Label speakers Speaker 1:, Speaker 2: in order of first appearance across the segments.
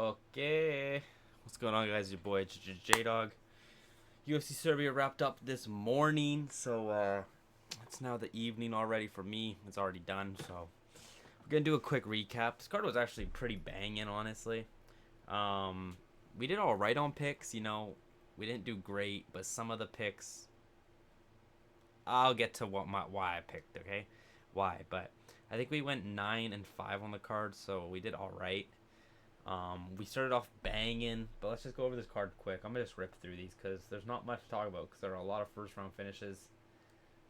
Speaker 1: Okay. What's going on, guys? Your boy J-Dog. UFC Serbia wrapped up this morning, so it's now the evening already for me. It's already done, so we're gonna do a quick recap. This card was actually pretty banging, honestly. Um, we did all right on picks. We didn't do great, but some of the picks, I'll get to why I picked. Okay, why? But I think we went 9-5 on the card, so we did all right. We started off banging, but let's just go over this card quick. I'm gonna just rip through these because there's not much to talk about because there are a lot of first round finishes.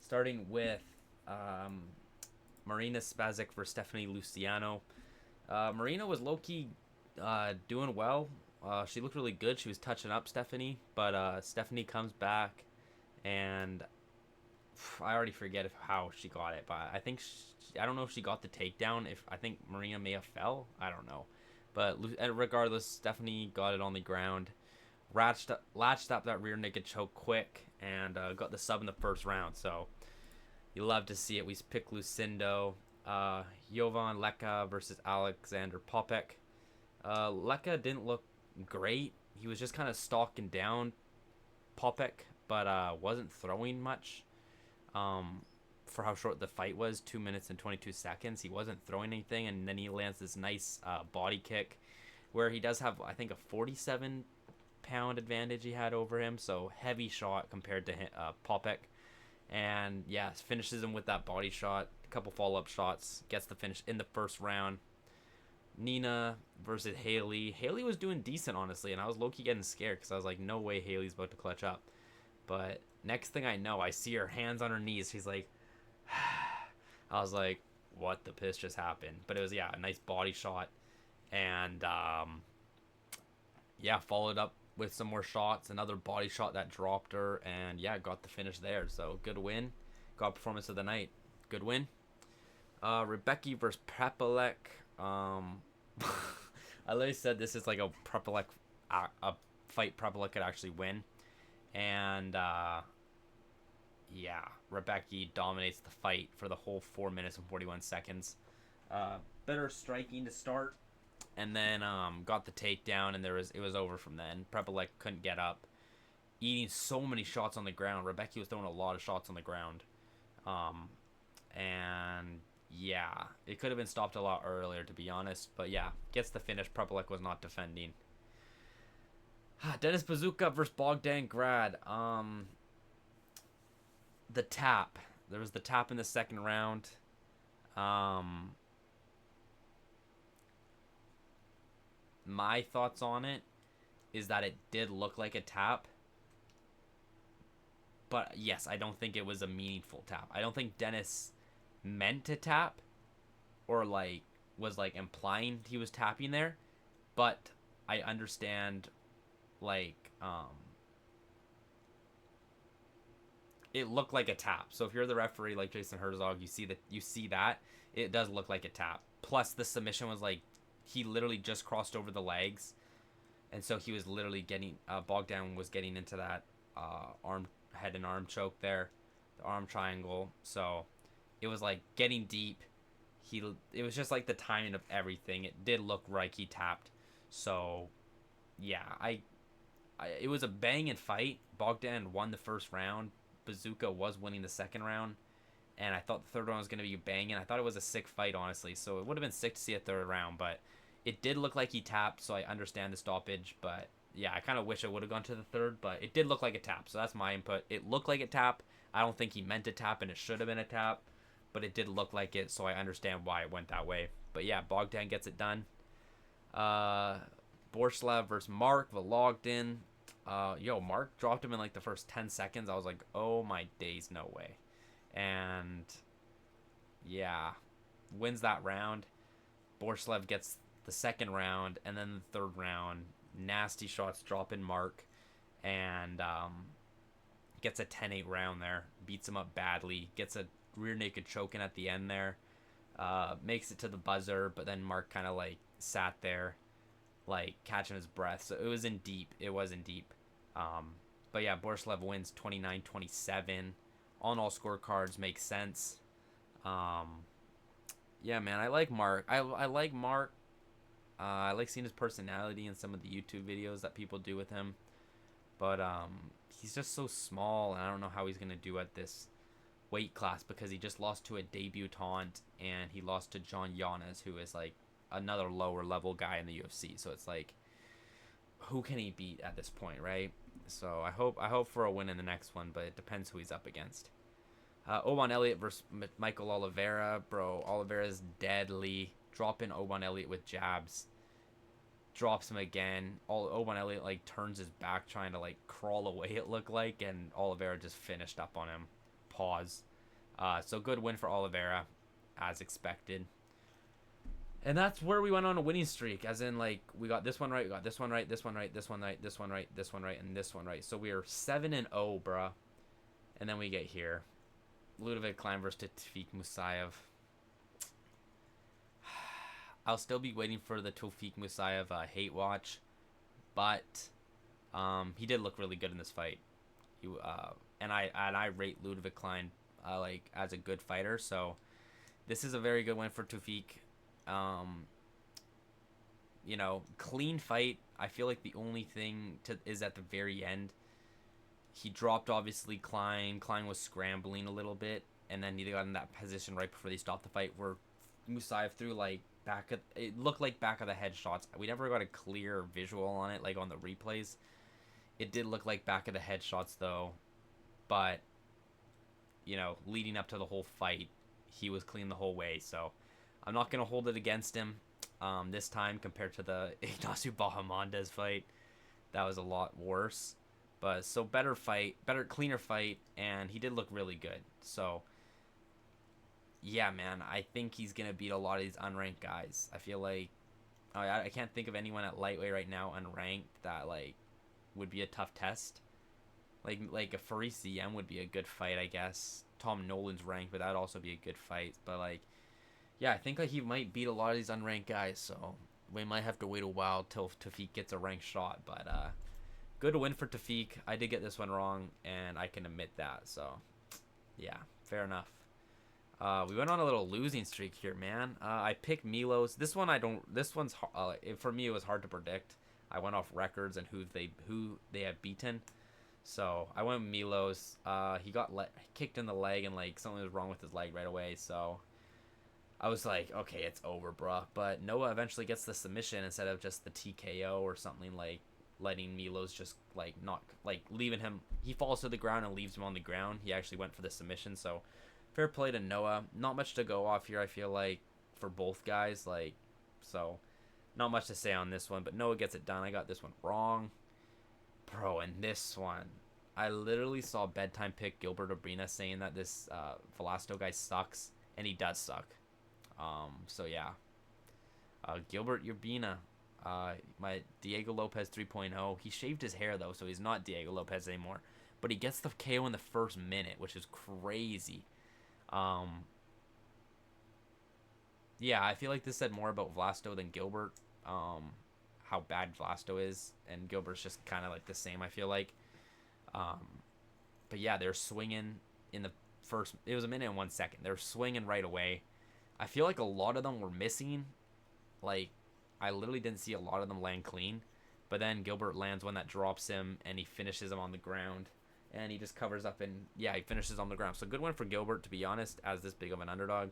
Speaker 1: Starting with um, Marina Spazic versus Stephanie Luciano. Marina was low key doing well. She looked really good. She was touching up Stephanie, but Stephanie comes back, and I already forget how she got it, but I don't know if she got the takedown. If I think Marina may have fell, I don't know. But regardless, Stephanie got it on the ground, latched up that rear naked choke quick, and got the sub in the first round. So you love to see it. We picked Lucindo, Jovan Leka versus Alexander Popek. Leka didn't look great. He was just kind of stalking down Popek, but wasn't throwing much. Um, for how short the fight was, 2 minutes and 22 seconds. He wasn't throwing anything, and then he lands this nice body kick where he does have, I think, a 47-pound advantage he had over him. So heavy shot compared to Popek. And yeah, finishes him with that body shot. A couple follow-up shots. Gets the finish in the first round. Nina versus Haley. Haley was doing decent, honestly, and I was low-key getting scared because I was like, no way Haley's about to clutch up. But next thing I know, I see her hands on her knees. She's like, I was like, what the piss just happened? But it was, yeah, a nice body shot. And, yeah, followed up with some more shots. Another body shot that dropped her. And, yeah, got the finish there. So, good win. Got performance of the night. Good win. Rebecca versus Prepelec. I literally said this is like a Prepelec, a fight Prepelec could actually win. And, yeah, Rebecca dominates the fight for the whole 4 minutes and 41 seconds. Better striking to start, and then got the takedown, and it was over from then. Prepelec couldn't get up, eating so many shots on the ground. Rebecca was throwing a lot of shots on the ground, and yeah, it could have been stopped a lot earlier, to be honest. But yeah, gets the finish. Prepelec was not defending. Dennis Bazooka versus Bogdan Grad. The tap. There was the tap in the second round. My thoughts on it is that it did look like a tap. But yes, I don't think it was a meaningful tap. I don't think Dennis meant to tap or was implying he was tapping there. But I understand it looked like a tap. So if you're the referee like Jason Herzog, you see that it does look like a tap. Plus the submission was like he literally just crossed over the legs, and so he was literally getting Bogdan was getting into that arm head and arm choke there, the arm triangle. So it was like getting deep. It was just like the timing of everything. It did look like he tapped. So yeah, it was a banging fight. Bogdan won the first round. Bazooka was winning the second round, and I thought the third round was going to be banging. I thought it was a sick fight, honestly, so it would have been sick to see a third round, but it did look like he tapped, so I understand the stoppage. But yeah, I kind of wish I would have gone to the third, but it did look like a tap, so that's my input. It looked like a tap. I don't think he meant to tap, and it should have been a tap, but it did look like it, so I understand why it went that way. But yeah, Bogdan gets it done. Borslav versus Mark Vologdin. Mark dropped him in like the first 10 seconds. I was like, oh my days, no way. And yeah, wins that round. Borslav gets the second round, and then the third round, nasty shots dropping Mark, and gets a 10-8 round there. Beats him up badly. Gets a rear naked choking at the end there. Makes it to the buzzer, but then Mark kind of sat there, catching his breath. So it was in deep. But yeah, Borslav wins 29-27. On all scorecards makes sense. Yeah, man, I like Mark. I like Mark. I like seeing his personality in some of the YouTube videos that people do with him. But he's just so small, and I don't know how he's going to do at this weight class because he just lost to a debutant and he lost to John Yanes, who is like another lower level guy in the UFC. So it's like, who can he beat at this point, right? So I hope for a win in the next one, but it depends who he's up against. Oban Elliott versus Michael Oliveira. Bro, Oliveira's deadly. Dropping Oban Elliott with jabs. Drops him again. Oban Elliott like turns his back trying to like crawl away, it looked like, and Oliveira just finished up on him. Pause. So good win for Oliveira, as expected. And that's where we went on a winning streak, as in like we got this one right, we got this one right, this one right, this one right, this one right, this one right, and this one right. So we are 7-0, bruh. And then we get here. Ludovic Klein versus Tafik Musayev. I'll still be waiting for the Tafik Musayev hate watch, but he did look really good in this fight. And I rate Ludovic Klein like as a good fighter, so this is a very good win for Tafik. You know, clean fight. I feel like the only thing is at the very end. He dropped, obviously, Klein. Klein was scrambling a little bit, and then he got in that position right before they stopped the fight where Musayev threw, like, it looked like back of the head shots. We never got a clear visual on it, like, on the replays. It did look like back of the head shots, though, but, you know, leading up to the whole fight, he was clean the whole way, so I'm not going to hold it against him this time compared to the Ignacio Bahamondes fight. That was a lot worse. But so better fight, cleaner fight, and he did look really good. So yeah, man, I think he's gonna beat a lot of these unranked guys. I feel like I can't think of anyone at lightweight right now unranked that like would be a tough test. Like a Faris Ziem would be a good fight, I guess. Tom Nolan's ranked, but that'd also be a good fight. But like, yeah, I think like he might beat a lot of these unranked guys. So we might have to wait a while till Tafik gets a ranked shot, but good win for Tafik. I did get this one wrong, and I can admit that. So, yeah, fair enough. We went on a little losing streak here, man. I picked Milos. This one I don't. This one's for me. It was hard to predict. I went off records and who they have beaten. So I went with Milos. He got kicked in the leg, and like something was wrong with his leg right away. So I was like, okay, it's over, bruh. But Noah eventually gets the submission instead of just the TKO or something, like letting Milos just like not like leaving him. He falls to the ground and leaves him on the ground. He actually went for the submission. So fair play to Noah. Not much to go off here, I feel like, for both guys. Like, so not much to say on this one, but Noah gets it done. I got this one wrong, bro. And this one, I literally saw Bedtime pick Gilbert Urbina saying that this Velasco guy sucks, and he does suck. So yeah, Gilbert Urbina, my Diego Lopez 3.0. He shaved his hair though, so he's not Diego Lopez anymore. But he gets the KO in the first minute, which is crazy. Yeah, I feel like this said more about Vlasto than Gilbert. How bad Vlasto is, and Gilbert's just kind of like the same, I feel like. But yeah, they're swinging in the first. It was a minute and 1 second. They're swinging right away. I feel like a lot of them were missing. Like, I literally didn't see a lot of them land clean. But then Gilbert lands one that drops him, and he finishes him on the ground. And he just covers up, and yeah, he finishes on the ground. So good one for Gilbert, to be honest, as this big of an underdog.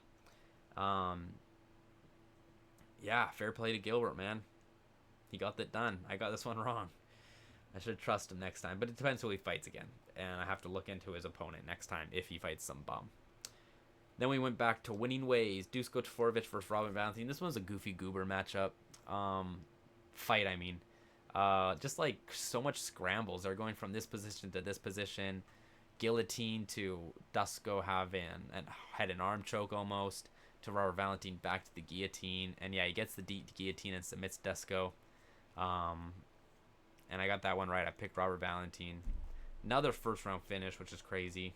Speaker 1: Yeah, fair play to Gilbert, man. He got that done. I got this one wrong. I should trust him next time. But it depends who he fights again. And I have to look into his opponent next time if he fights some bum. Then we went back to winning ways. Dusko Taforovic versus Robin Valentine. This one's a goofy goober matchup. Fight, I mean. Just like so much scrambles. They're going from this position to this position. Guillotine to Dusko having a head and arm choke almost. To Robert Valentine back to the guillotine. And yeah, he gets the deep guillotine and submits Dusko. And I got that one right. I picked Robert Valentine. Another first round finish, which is crazy.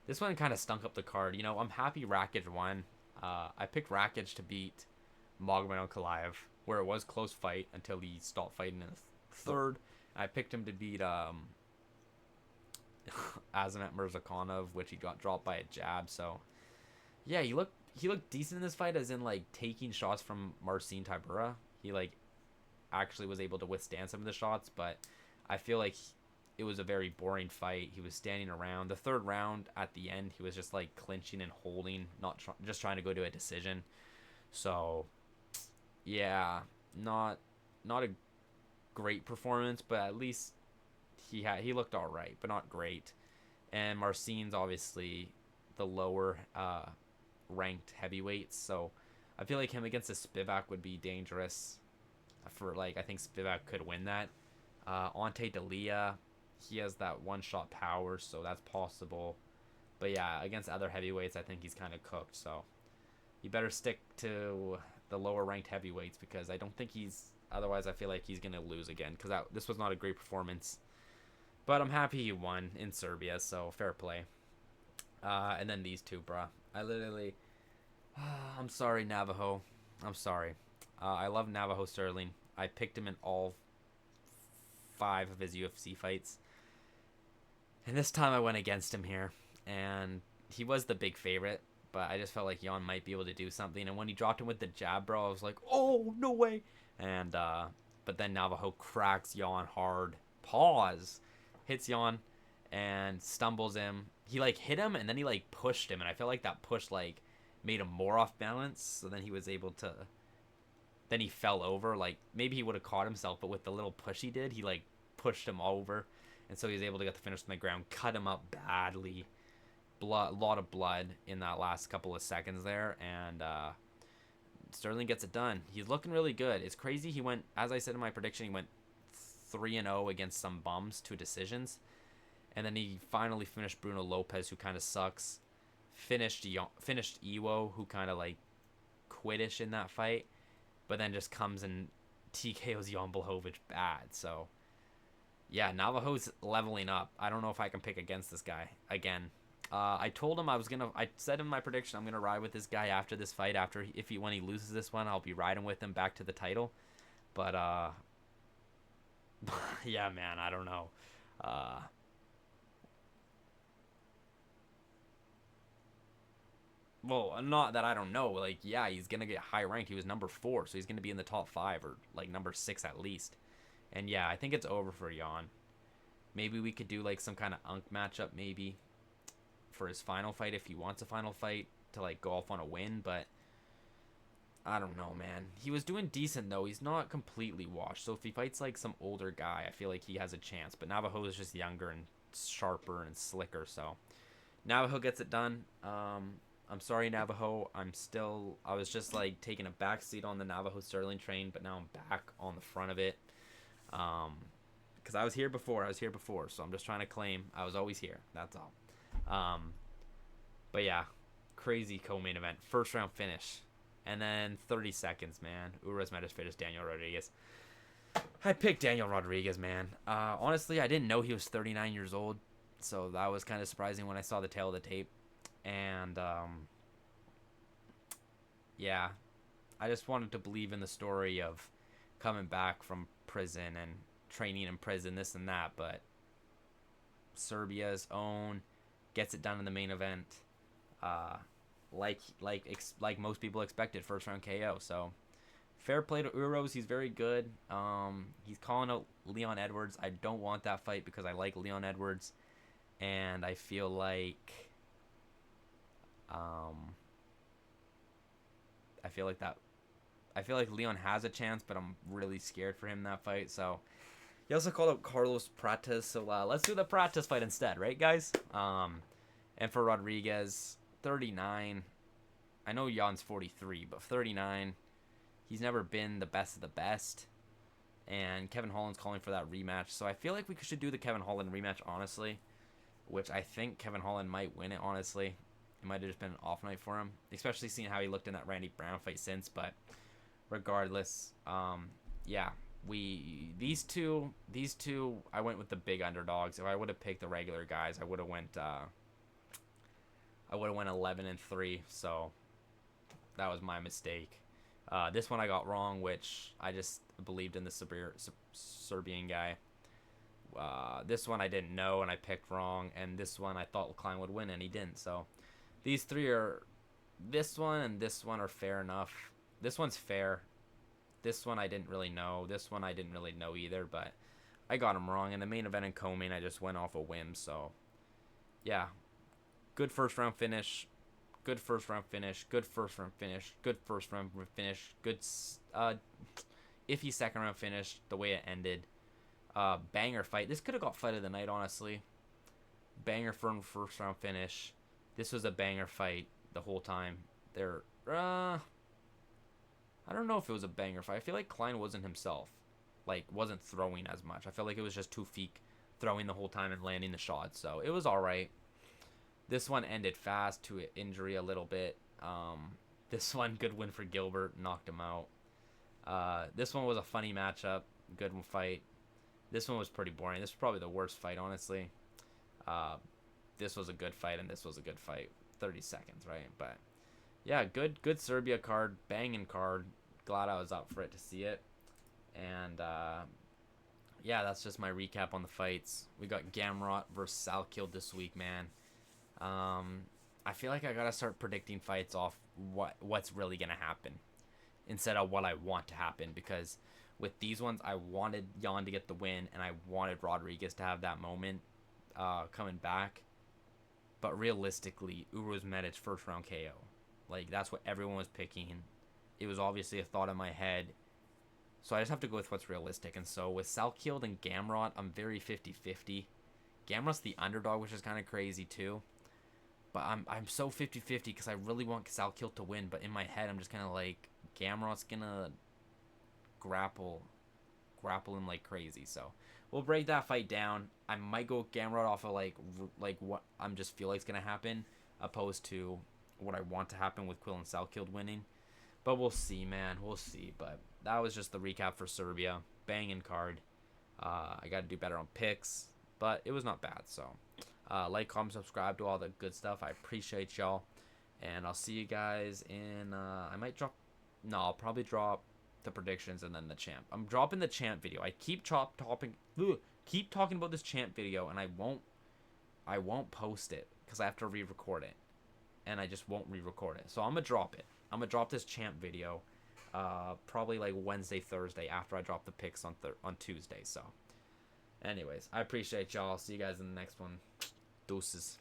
Speaker 1: This one kind of stunk up the card. You know, I'm happy Rakic won. I picked Rakic to beat Magomed Ankalaev, where it was close fight until he stopped fighting in the third. I picked him to beat Azamat Mirzakhanov, which he got dropped by a jab. So yeah, he looked decent in this fight, as in like taking shots from Marcin Tybura. He like actually was able to withstand some of the shots, but I feel like it was a very boring fight. He was standing around. The third round at the end, he was just like clinching and holding, not just trying to go to a decision. So yeah, not a great performance, but at least he looked all right, but not great. And Marcin's obviously the lower ranked heavyweights, so I feel like him against a Spivak would be dangerous. For like, I think Spivak could win that. Ante Dalia, he has that one shot power, so that's possible. But yeah, against other heavyweights, I think he's kind of cooked. So you better stick to the lower ranked heavyweights because I don't think he's. Otherwise, I feel like he's gonna lose again because this was not a great performance. But I'm happy he won in Serbia, so fair play. And then these two, bruh. I literally. I'm sorry, Navajo. I'm sorry. I love Navajo Sterling. I picked him in all 5 of his UFC fights. And this time I went against him here. And he was the big favorite. But I just felt like Jan might be able to do something. And when he dropped him with the jab, bro, I was like, oh, no way. And, but then Navajo cracks Jan hard. Pause. Hits Jan and stumbles him. He, like, hit him and then he, like, pushed him. And I felt like that push, like, made him more off balance. So then he was able to. Then he fell over. Like, maybe he would have caught himself. But with the little push he did, he, like, pushed him over. And so he was able to get the finish on the ground. Cut him up badly. Blood, a lot of blood in that last couple of seconds there, and Sterling gets it done. He's looking really good. It's crazy. He went, as I said in my prediction, he went 3-0 against some bums, 2 decisions, and then he finally finished Bruno Lopez, who kind of sucks. Finished Iwo, who kind of like quittish in that fight, but then just comes and TKOs Jan Blachowicz bad. So yeah, Navajo's leveling up. I don't know if I can pick against this guy again. I told him I said in my prediction I'm gonna ride with this guy after this fight. When he loses this one, I'll be riding with him back to the title. But yeah, man, I don't know. Well, not that I don't know. Like, yeah, he's gonna get high ranked. He was number 4, so he's gonna be in the top 5 or like number 6 at least. And yeah, I think it's over for Jan. Maybe we could do like some kind of unk matchup, maybe. For his final fight, if he wants a final fight to like go off on a win, but I don't know, man. He was doing decent though. He's not completely washed, so if he fights like some older guy, I feel like he has a chance. But Navajo is just younger and sharper and slicker, so Navajo gets it done. I'm sorry, Navajo. I was just like taking a backseat on the Navajo Sterling train, but now I'm back on the front of it. Because I was here before, so I'm just trying to claim I was always here. That's all. But yeah, crazy co-main event, first round finish, and then 30 seconds, man. Uras Medvedev, Daniel Rodriguez. I picked Daniel Rodriguez, man. Honestly, I didn't know he was 39 years old, so that was kind of surprising when I saw the tail of the tape. And yeah, I just wanted to believe in the story of coming back from prison and training in prison, this and that, but Serbia's own gets it done in the main event, like most people expected, first round KO. So fair play to Uros. He's very good. He's calling out Leon Edwards. I don't want that fight because I like Leon Edwards, and I feel like Leon has a chance, but I'm really scared for him in that fight. So he also called out Carlos Prates, so let's do the Prates fight instead, right, guys? And for Rodriguez, 39. I know Jan's 43, but 39. He's never been the best of the best. And Kevin Holland's calling for that rematch. So I feel like we should do the Kevin Holland rematch, honestly. Which I think Kevin Holland might win it, honestly. It might have just been an off night for him. Especially seeing how he looked in that Randy Brown fight since. But regardless, yeah. These two, I went with the big underdogs. If I would have picked the regular guys, I would have went 11-3. So that was my mistake. This one I got wrong, which I just believed in the Serbian guy. This one I didn't know and I picked wrong, and this one I thought Klein would win and he didn't. So these three are, this one and this one are fair enough. This one's fair. This one I didn't really know. This one I didn't really know either, but I got him wrong. In the main event in co-main, I just went off a whim. So, yeah, good first round finish. Good first round finish. Good first round finish. Good first round finish. Good, iffy second round finish. The way it ended. Banger fight. This could have got fight of the night, honestly. Banger first round finish. This was a banger fight the whole time. I don't know if it was a banger fight. I feel like Klein wasn't himself. Like, wasn't throwing as much. I felt like it was just Tufik throwing the whole time and landing the shots. So, it was alright. This one ended fast to injury a little bit. This one, good win for Gilbert. Knocked him out. This one was a funny matchup. Good fight. This one was pretty boring. This was probably the worst fight, honestly. This was a good fight, and this was a good fight. 30 seconds, right? But, yeah, good Serbia card. Banging card. Glad I was up for it to see it. And, yeah, that's just my recap on the fights. We got Gamrot versus Salkild this week, man. I feel like I gotta start predicting fights off what's really gonna happen instead of what I want to happen, because with these ones I wanted Jan to get the win and I wanted Rodriguez to have that moment coming back, but realistically Uruzmedic first round KO. Like, that's what everyone was picking. It was obviously a thought in my head, so I just have to go with what's realistic. And so with Salkild and Gamrot, I'm very 50-50. Gamrot's the underdog, which is kind of crazy too. But I'm so 50-50 because I really want Salkild to win. But in my head, I'm just kind of like, Gamrot's going to grapple him like crazy. So we'll break that fight down. I might go Gamrot off of like what I'm just feel like is going to happen, opposed to what I want to happen with Quill and Salkild winning. But we'll see, man. We'll see. But that was just the recap for Serbia. Banging card. I got to do better on picks, but it was not bad. So like, comment, subscribe, do all the good stuff. I appreciate y'all, and I'll see you guys in I'll probably drop the predictions and then the champ. I'm dropping the champ video. I keep talking about this champ video, and I won't post it because I have to re-record it, and I just won't re-record it. So I'm gonna drop it. I'm gonna drop this champ video probably like Wednesday, Thursday, after I drop the picks on Tuesday. So anyways, I appreciate y'all. See you guys in the next one. Deuces.